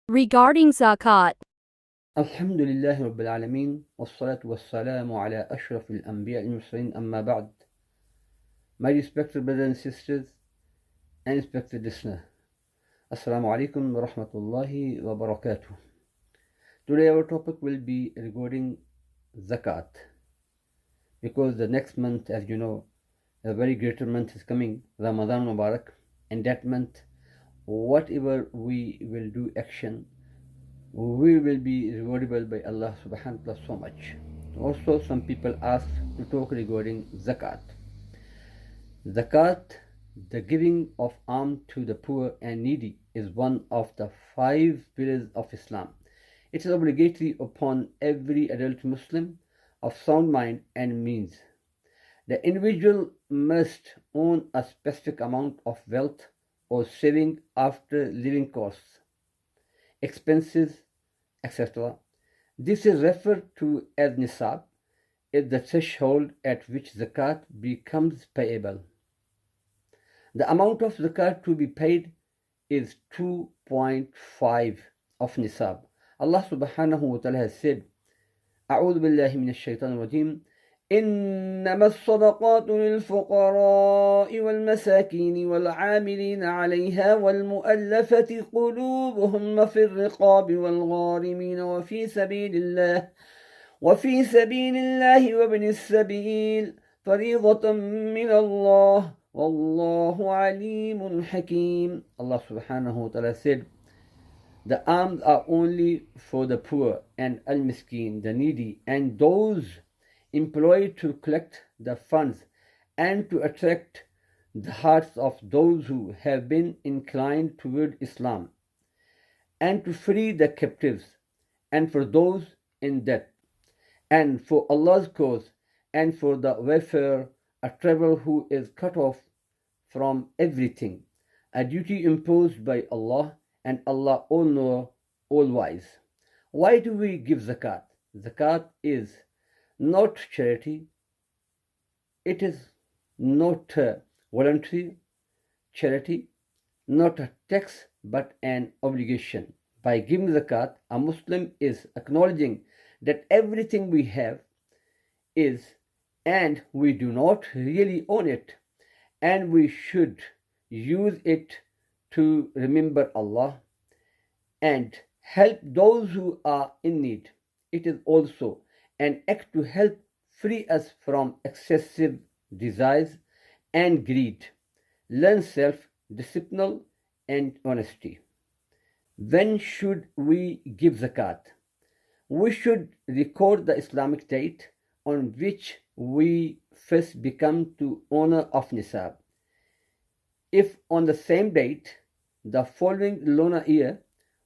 Regarding Zakat. Alhamdulillahi Rabbil Alameen, wassalatu wassalamu ala ashrafil anbiya al-mursaleen, amma ba'd. My respected brothers and sisters and respected listener, Assalamu alaikum wa rahmatullahi wa barakatuh. Today our topic will be regarding Zakat, because the next month, as you know, a very greater month is coming, Ramadan Mubarak, and that month, whatever we will do action, we will be rewardable by Allah subhanahu wa ta'ala so much. Also, some people ask to talk regarding Zakat. Zakat, the giving of alms to the poor and needy, is one of the 5 pillars of Islam. It is obligatory upon every adult Muslim of sound mind and means. The individual must own a specific amount of wealth or saving after living costs, expenses, etc. This is referred to as nisab, is the threshold at which zakat becomes payable. The amount of zakat to be paid is 2.5 of nisab. Allah subhanahu wa ta'ala has said, أعوذ بالله من الشيطان الرجيم إنما الصدقات للفقراء والمساكين والعاملين عليها والمؤلفة قلوبهم وفي الرقاب والغارمين وفي سبيل الله وابن السبيل فريضة من الله والله عليم حكيم. Allah subhanahu wa ta'ala said, the alms are only for the poor and al-miskin, the needy, and those employed to collect the funds and to attract the hearts of those who have been inclined toward Islam, and to free the captives, and for those in debt, and for Allah's cause, and for the welfare a traveler who is cut off from everything, a duty imposed by Allah, and Allah all-knower, all-wise. Why do we give zakat? Zakat is not charity. It is not voluntary charity, not a tax, but an obligation. By giving zakat, a Muslim is acknowledging that everything we have is, and we do not really own it, and we should use it to remember Allah and help those who are in need. It is also an act to help free us from excessive desires and greed, learn self-discipline and honesty. When should we give zakat? We should record the Islamic date on which we first become the owner of nisab. If on the same date, the following lunar year,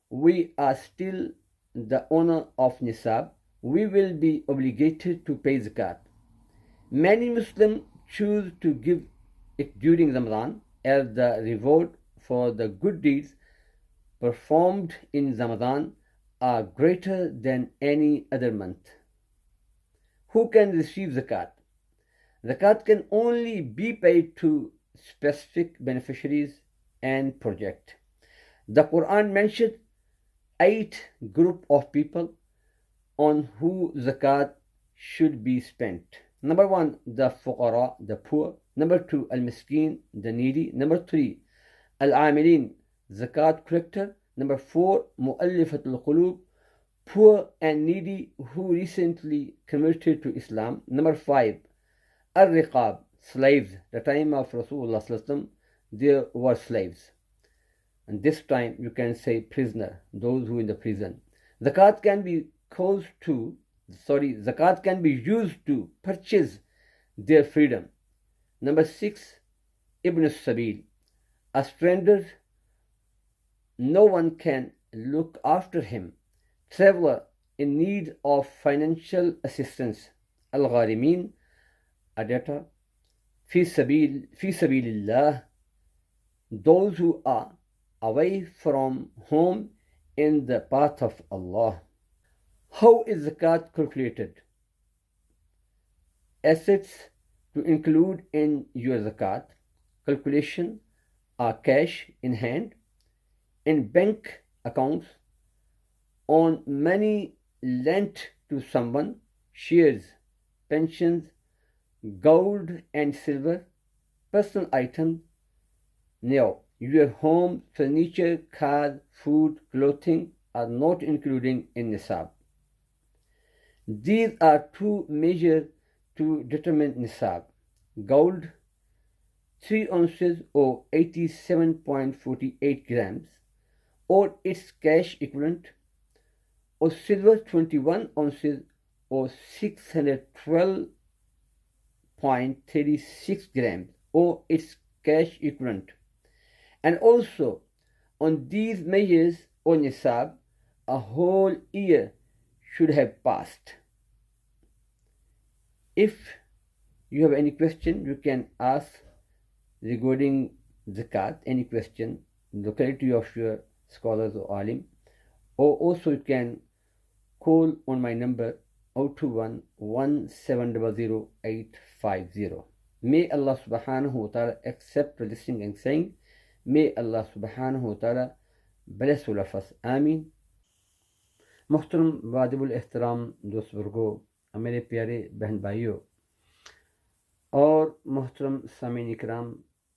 we are still the owner of nisab, we will be obligated to pay zakat. Many Muslims choose to give it during Ramadan as the reward for the good deeds performed in Ramadan are greater than any other month. Who can receive zakat? Zakat can only be paid to specific beneficiaries and projects. The Quran mentioned 8 groups of people on who zakat should be spent. Number 1, the fuqara, the poor. Number 2, al-miskin, the needy. Number 3, al-amilin, zakat collector. Number 4, mu'allifatul qulub, poor and needy who recently converted to Islam. Number 5, al-riqab, slaves. The time of Rasulullah there were slaves. And this time you can say prisoner, those who in the prison. Zakat can be zakat can be used to purchase their freedom. Number 6, Ibn Sabil, a stranger, no one can look after him, traveler in need of financial assistance. Al-Gharimin, a debtor. Fi sabilillah, those who are away from home in the path of Allah. How is zakat calculated? Assets to include in your zakat calculation are cash in hand, in bank accounts, on money lent to someone, shares, pensions, gold and silver, personal items. Now, your home, furniture, cars, food, clothing are not included in nisab. These are two measures to determine nisab. Gold 3 ounces or 87.48 grams or its cash equivalent, or silver 21 ounces or 612.36 grams or its cash equivalent. And also on these measures or nisab, a whole year should have passed. If you have any question, you can ask regarding zakat, any question, locality of your scholars or alim, or also you can call on my number 021-1700-850. May Allah subhanahu wa ta'ala accept listening and saying. May Allah subhanahu wa ta'ala bless all of us. Ameen. محترم واجب الاحترام دوست برگو، میرے پیارے بہن بھائیوں اور محترم سامعین اکرام،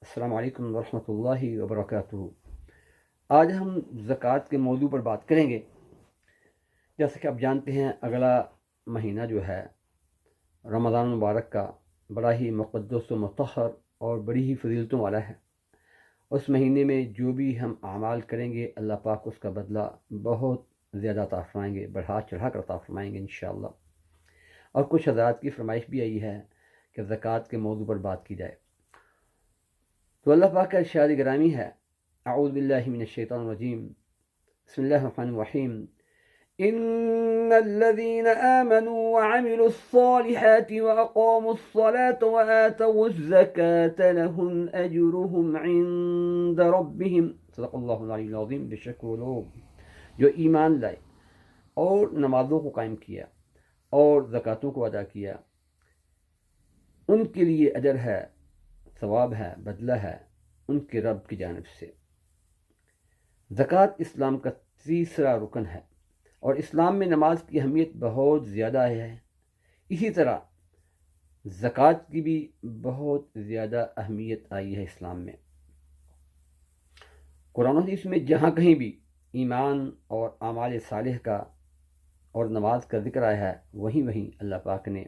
السلام علیکم ورحمۃ اللہ وبرکاتہ۔ آج ہم زکوٰۃ کے موضوع پر بات کریں گے۔ جیسا کہ آپ جانتے ہیں، اگلا مہینہ جو ہے رمضان مبارک کا بڑا ہی مقدس و مطہر اور بڑی ہی فضیلتوں والا ہے۔ اس مہینے میں جو بھی ہم اعمال کریں گے، اللہ پاک اس کا بدلہ بہت زیادہ عطا فرمائیں گے، بڑھا چڑھا کر عطا فرمائیں گے انشاءاللہ۔ اور کچھ حضرات کی فرمائش بھی آئی ہے کہ زکوٰۃ کے موضوع پر بات کی جائے، تو اللہ پاک کا ارشاد گرامی ہے، اعوذ باللہ من الشیطان الرجیم، بسم اللہ الرحمن الرحیم، ان الذين آمنوا وعملوا الصالحات واقاموا الصلاة وآتوا الزكاة لهم اجرهم عند ربهم، صدق اللہ العلی العظیم۔ بے شک وہ لوگ جو ایمان لائے اور نمازوں کو قائم کیا اور زکاتوں کو ادا کیا، ان کے لیے اجر ہے، ثواب ہے، بدلہ ہے ان کے رب کی جانب سے۔ زکوٰۃ اسلام کا تیسرا رکن ہے اور اسلام میں نماز کی اہمیت بہت زیادہ ہے، اسی طرح زکوٰۃ کی بھی بہت زیادہ اہمیت آئی ہے اسلام میں۔ قرآن و حدیث میں جہاں کہیں بھی ایمان اور اعمال صالح کا اور نماز کا ذکر آیا ہے، وہیں اللہ پاک نے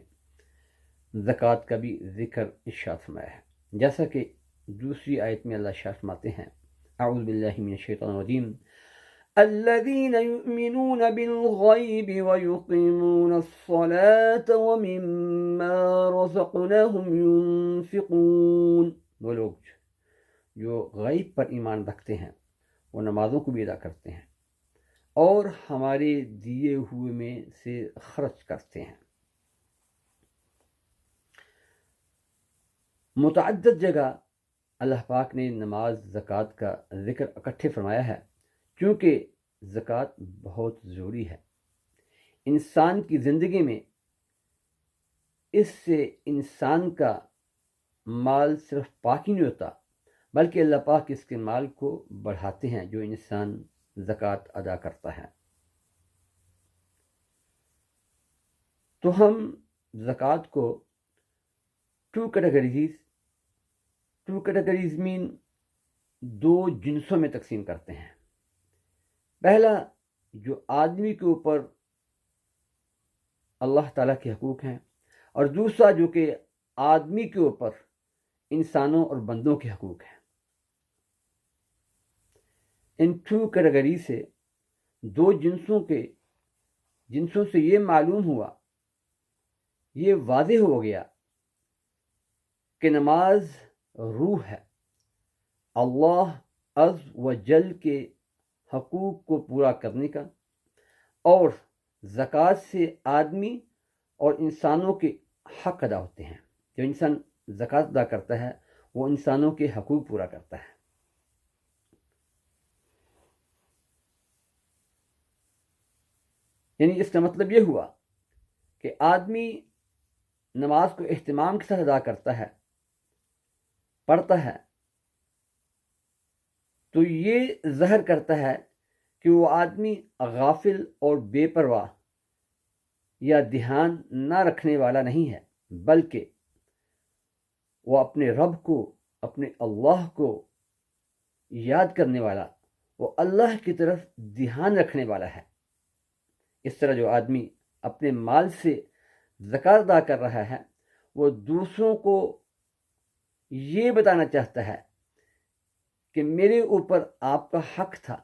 زکوٰۃ کا بھی ذکر ارشاد فرمایا ہے۔ جیسا کہ دوسری آیت میں اللہ ارشاد فرماتے ہیں، اعوذ باللہ من الشیطان الرجیم، الذین یؤمنون بالغیب ویقیمون الصلاة ومما رزقناہم ینفقون۔ وہ لوگ جو غیب پر ایمان رکھتے ہیں، وہ نمازوں کو بھی ادا کرتے ہیں اور ہمارے دیے ہوئے میں سے خرچ کرتے ہیں۔ متعدد جگہ اللہ پاک نے نماز، زکوٰۃ کا ذکر اکٹھے فرمایا ہے، کیونکہ زکوٰۃ بہت ضروری ہے انسان کی زندگی میں۔ اس سے انسان کا مال صرف پاک ہی نہیں ہوتا، بلکہ اللہ پاک اس کے مال کو بڑھاتے ہیں جو انسان زکوٰۃ ادا کرتا ہے۔ تو ہم زکوٰۃ کو ٹو کیٹیگریز مین دو جنسوں میں تقسیم کرتے ہیں۔ پہلا جو آدمی کے اوپر اللہ تعالیٰ کے حقوق ہیں، اور دوسرا جو کہ آدمی کے اوپر انسانوں اور بندوں کے حقوق ہیں۔ ان ٹو کیٹیگری سے دو جنسوں سے یہ معلوم ہوا، یہ واضح ہو گیا کہ نماز روح ہے، اللہ عز و جل کے حقوق کو پورا کرنے کا، اور زکوٰۃ سے آدمی اور انسانوں کے حق ادا ہوتے ہیں۔ جو انسان زکوٰۃ ادا کرتا ہے وہ انسانوں کے حقوق پورا کرتا ہے۔ یعنی اس کا مطلب یہ ہوا کہ آدمی نماز کو اہتمام کے ساتھ ادا کرتا ہے، پڑھتا ہے، تو یہ ظاہر کرتا ہے کہ وہ آدمی غافل اور بے پرواہ یا دھیان نہ رکھنے والا نہیں ہے، بلکہ وہ اپنے رب کو، اپنے اللہ کو یاد کرنے والا، وہ اللہ کی طرف دھیان رکھنے والا ہے۔ اس طرح جو آدمی اپنے مال سے زکوٰۃ ادا کر رہا ہے، وہ دوسروں کو یہ بتانا چاہتا ہے کہ میرے اوپر آپ کا حق تھا،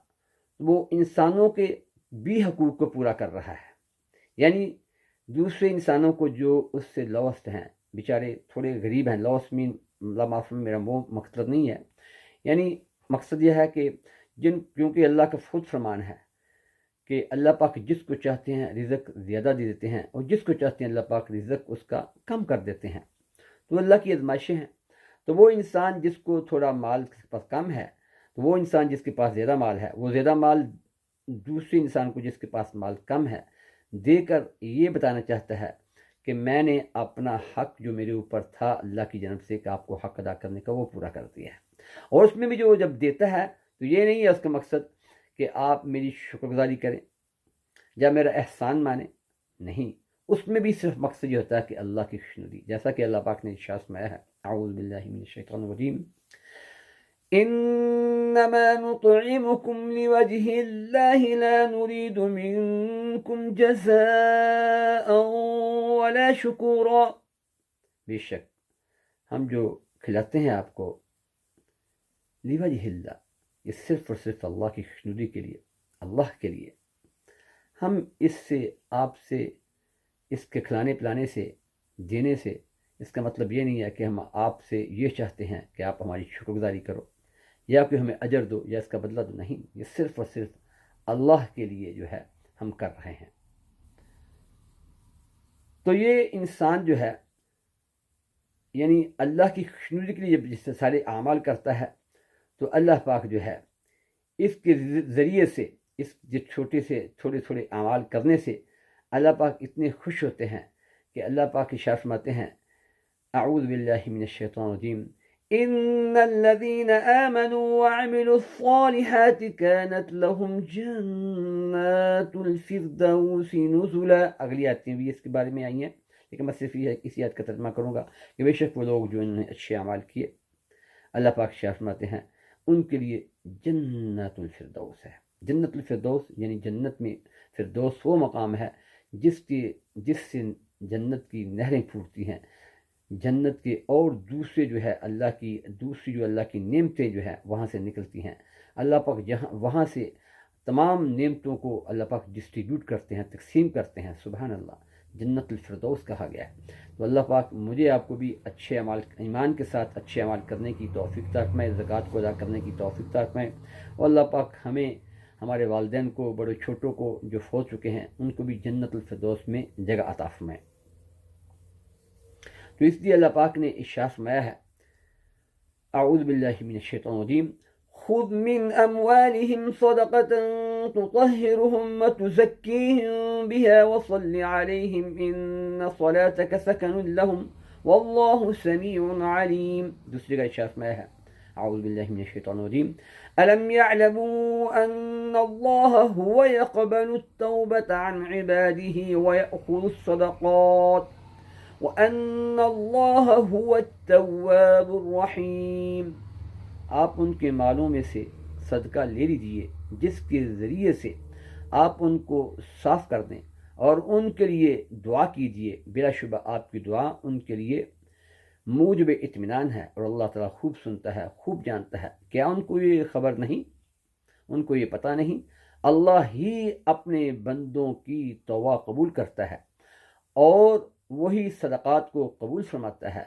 وہ انسانوں کے بھی حقوق کو پورا کر رہا ہے، یعنی دوسرے انسانوں کو جو اس سے لوسٹ ہیں، بیچارے تھوڑے غریب ہیں، لوس مین معاف میرا وہ مقصد نہیں ہے، یعنی مقصد یہ ہے کہ کیونکہ اللہ کا خود فرمان ہے کہ اللہ پاک جس کو چاہتے ہیں رزق زیادہ دے دیتے ہیں، اور جس کو چاہتے ہیں اللہ پاک رزق اس کا کم کر دیتے ہیں، تو اللہ کی آزمائشیں ہیں۔ تو وہ انسان جس کو تھوڑا مال کے پاس کم ہے، تو وہ انسان جس کے پاس زیادہ مال ہے، وہ زیادہ مال دوسرے انسان کو جس کے پاس مال کم ہے دے کر یہ بتانا چاہتا ہے کہ میں نے اپنا حق جو میرے اوپر تھا اللہ کی جانب سے کہ آپ کو حق ادا کرنے کا، وہ پورا کر دیا ہے۔ اور اس میں بھی جو جب دیتا ہے تو یہ نہیں ہے اس کا مقصد کہ آپ میری شکر گزاری کریں یا میرا احسان مانیں، نہیں، اس میں بھی صرف مقصد یہ ہوتا ہے کہ اللہ کی خوشنودی، جیسا کہ اللہ پاک نے ارشاد فرمایا ہے، اعوذ باللہ من الشیطان الرجیم، انما نطعمكم لوجه الله لا نريد منكم جزاء ولا شکورا، بے شک ہم جو کھلاتے ہیں آپ کو لوجہ اللہ، یہ صرف اور صرف اللہ کی خوشنودی کے لیے، اللہ کے لیے، ہم اس سے آپ سے اس کے کھلانے پلانے سے دینے سے اس کا مطلب یہ نہیں ہے کہ ہم آپ سے یہ چاہتے ہیں کہ آپ ہماری شکر گزاری کرو یا کہ ہمیں اجر دو یا اس کا بدلہ دو، نہیں، یہ صرف اور صرف اللہ کے لیے جو ہے ہم کر رہے ہیں۔ تو یہ انسان جو ہے یعنی اللہ کی خوشنودی کے لیے جب جس سے سارے اعمال کرتا ہے تو اللہ پاک جو ہے اس کے ذریعے سے، اس تھوڑے تھوڑے اعمال کرنے سے اللہ پاک اتنے خوش ہوتے ہیں کہ اللہ پاک ارشاد فرماتے ہیں، اعوذ باللہ من الشیطان الرجیم، ان الذين آمنوا وعملوا الصالحات كانت لهم جنات الفردوس نزلا۔ اگلی آیتیں بھی اس کے بارے میں آئی ہیں، لیکن میں صرف اسی آیت کا ترجمہ کروں گا کہ بے شک وہ لوگ جو انہوں نے اچھے اعمال کیے، اللہ پاک ارشاد فرماتے ہیں ان کے لیے جنت الفردوس ہے۔ جنت الفردوس یعنی جنت میں فردوس وہ مقام ہے جس سے جنت کی نہریں پھوٹتی ہیں، جنت کے اور دوسرے جو ہے اللہ کی نعمتیں جو ہے وہاں سے نکلتی ہیں۔ اللہ پاک وہاں سے تمام نعمتوں کو اللہ پاک ڈسٹریبیوٹ کرتے ہیں، تقسیم کرتے ہیں، سبحان اللہ، جنت الفردوس کہا گیا ہے۔ تو اللہ پاک مجھے آپ کو بھی اچھے اعمال، ایمان کے ساتھ اچھے اعمال کرنے کی توفیق عطا فرمائے، زکوٰۃ کو ادا کرنے کی توفیق عطا فرمائے، اور اللہ پاک ہمیں، ہمارے والدین کو، بڑے چھوٹوں کو جو فوت چکے ہیں ان کو بھی جنت الفردوس میں جگہ عطا فرمائے۔ تو اس لیے اللہ پاک نے ارشاد فرمایا ہے، اعوذ باللہ من الشیطان الرجیم، خذ من اموالهم صدقة تطهرهم وتزكيهم بها وصل عليهم ان صلاتك سكن لهم والله سميع عليم۔ دوسری کا ارشاد فرمایا ہے، اعوذ باللہ من الشیطان الرجیم، الم يعلموا ان الله هو يقبل التوبة عن عباده ويأخذ الصدقات وَأَنَّ اللَّهَ هُوَ التَّوَّابُ الرَّحِيمُ۔ آپ ان کے مالوں میں سے صدقہ لے لیجیے جس کے ذریعے سے آپ ان کو صاف کر دیں، اور ان کے لیے دعا کیجیے، بلا شبہ آپ کی دعا ان کے لیے موجب اطمینان ہے، اور اللہ تعالیٰ خوب سنتا ہے، خوب جانتا ہے۔ کیا ان کو یہ خبر نہیں؟ ان کو یہ پتہ نہیں؟ اللہ ہی اپنے بندوں کی توبہ قبول کرتا ہے اور وہی صدقات کو قبول فرماتا ہے،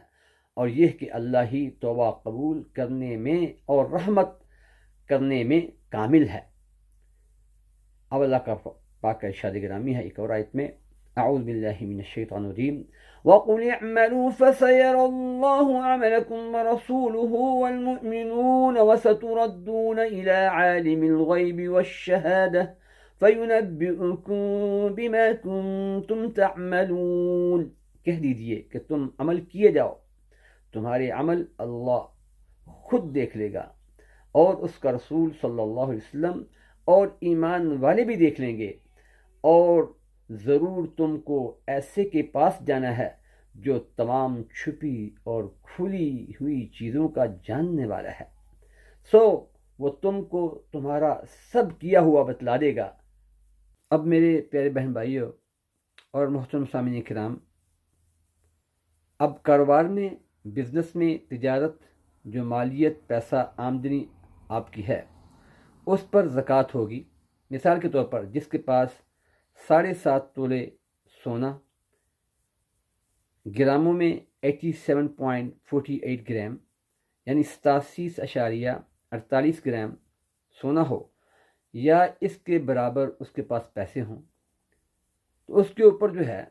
اور یہ کہ اللہ ہی توبہ قبول کرنے میں اور رحمت کرنے میں کامل ہے۔ اب اللہ کا پاک کا ارشاد گرامی ہے ایک اور آیت میں، اعوذ باللہ من الشیطان الرجیم، وَقُلِ اعْمَلُوا فَسَيَرَى اللَّهُ عَمَلَكُمْ وَرَسُولُهُ وَالْمُؤْمِنُونَ وَسَتُرَدُّونَ إِلَى عَالِمِ الْغَيْبِ وَالشَّهَادَةِ فَيُنَبِّئُكُم بِمَا كُنتُمْ تَعْمَلُونَ۔ کہہ دیجئے کہ تم عمل کیے جاؤ، تمہارے عمل اللہ خود دیکھ لے گا، اور اس کا رسول صلی اللہ علیہ وسلم اور ایمان والے بھی دیکھ لیں گے، اور ضرور تم کو ایسے کے پاس جانا ہے جو تمام چھپی اور کھلی ہوئی چیزوں کا جاننے والا ہے، وہ تم کو تمہارا سب کیا ہوا بتلا دے گا۔ اب میرے پیارے بہن بھائیوں اور محترم سامعین کرام، اب کاروبار میں، بزنس میں، تجارت، جو مالیت، پیسہ، آمدنی آپ کی ہے، اس پر زکوٰۃ ہوگی۔ مثال کے طور پر جس کے پاس 7.5 تولے سونا، گراموں میں 87.48 گرام یعنی 87.48 گرام سونا ہو، یا اس کے برابر اس کے پاس پیسے ہوں، تو اس کے اوپر جو ہے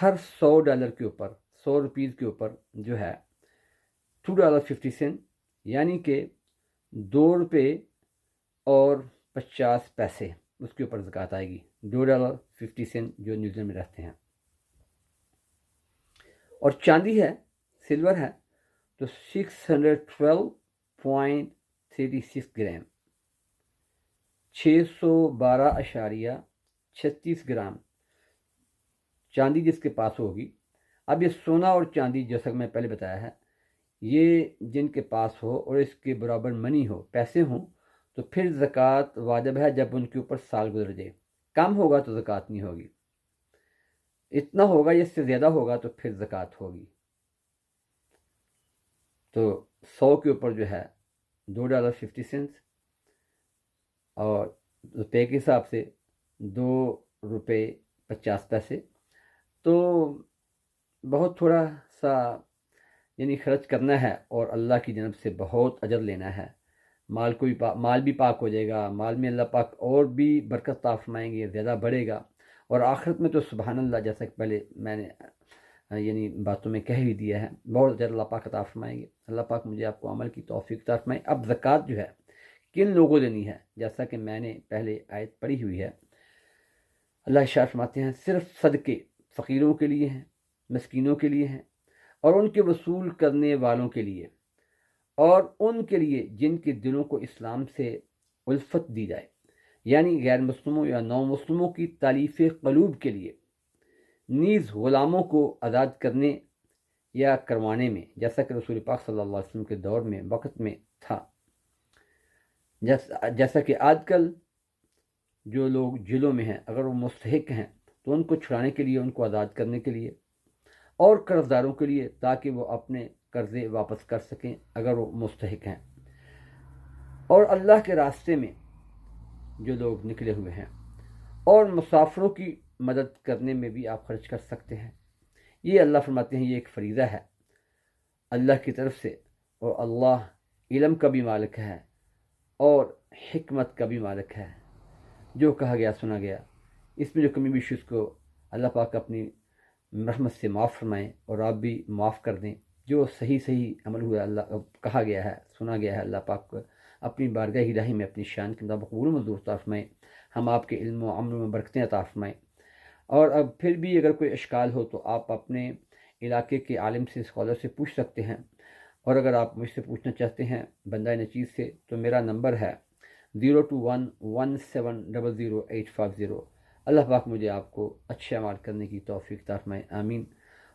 ہر $100 کے اوپر، 100 روپیز کے اوپر جو ہے $2.50 یعنی کہ $2 اور 50 پیسے اس کے اوپر زکوٰۃ آئے گی۔ $2.50 جو نیوزی لینڈ میں رہتے ہیں۔ اور چاندی ہے، سلور ہے، تو 612.36 گرام، 612.36 گرام چاندی جس کے پاس ہوگی۔ اب یہ سونا اور چاندی جیسا کہ میں پہلے بتایا ہے، یہ جن کے پاس ہو اور اس کے برابر منی ہو، پیسے ہوں، تو پھر زکوٰۃ واجب ہے جب ان کے اوپر سال گزر جائے۔ کم ہوگا تو زکوٰۃ نہیں ہوگی، اتنا ہوگا یا اس سے زیادہ ہوگا تو پھر زکوٰۃ ہوگی۔ تو 100 کے اوپر جو ہے $2.50 اور روپے کے حساب سے $2.50، تو بہت تھوڑا سا یعنی خرچ کرنا ہے اور اللہ کی جانب سے بہت اجر لینا ہے۔ مال بھی پاک ہو جائے گا، مال میں اللہ پاک اور بھی برکت عطا فرمائیں گے، زیادہ بڑھے گا، اور آخرت میں تو سبحان اللہ، جیسا کہ پہلے میں نے یعنی باتوں میں کہہ ہی دیا ہے، بہت اجر اللہ پاک عطا فرمائیں گے۔ اللہ پاک مجھے آپ کو عمل کی توفیق عطا فرمائے۔ اب زکوٰۃ جو ہے کن لوگوں دینی ہے، جیسا کہ میں نے پہلے آیت پڑھی ہوئی ہے، اللہ ارشاد فرماتے ہیں صرف صدقے فقیروں کے لیے ہیں، مسکینوں کے لیے ہیں، اور ان کے وصول کرنے والوں کے لیے، اور ان کے لیے جن کے دلوں کو اسلام سے الفت دی جائے، یعنی غیر مسلموں یا نو مسلموں کی تالیف قلوب کے لیے، نیز غلاموں کو آزاد کرنے یا کروانے میں، جیسا کہ رسول پاک صلی اللہ علیہ وسلم کے دور میں وقت میں تھا۔ جیسا کہ آج کل جو لوگ جیلوں میں ہیں، اگر وہ مستحق ہیں تو ان کو چھڑانے کے لیے، ان کو آزاد کرنے کے لیے، اور قرض داروں کے لیے تاکہ وہ اپنے قرضے واپس کر سکیں اگر وہ مستحق ہیں، اور اللہ کے راستے میں جو لوگ نکلے ہوئے ہیں، اور مسافروں کی مدد کرنے میں بھی آپ خرچ کر سکتے ہیں۔ یہ اللہ فرماتے ہیں یہ ایک فریضہ ہے اللہ کی طرف سے، اور اللہ علم کا بھی مالک ہے اور حکمت کا بھی مالک ہے۔ جو کہا گیا سنا گیا، اس میں جو کمی بیشی اس کو اللہ پاک اپنی رحمت سے معاف فرمائیں، اور آپ بھی معاف کر دیں۔ جو صحیح عمل ہوا اللہ کہا گیا ہے، سنا گیا ہے، اللہ پاک کو اپنی بارگاہ الہی میں اپنی شان کے مطابق قبول و منظور عطا فرمائیں۔ ہم آپ کے علم و عمل میں برکتیں عطا فرمائیں۔ اور اب پھر بھی اگر کوئی اشکال ہو تو آپ اپنے علاقے کے عالم سے، اسکالر سے پوچھ سکتے ہیں، اور اگر آپ مجھ سے پوچھنا چاہتے ہیں بندہ نچیز سے، تو میرا نمبر ہے 02117000850۔ اللہ پاک مجھے آپ کو اچھے اعمال کرنے کی توفیق عطا فرمائے، آمین۔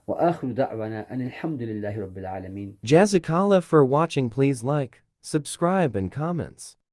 وآخر دعوانا ان الحمد للہ رب العالمین۔ Jazakallah for watching. Please like, subscribe and comments.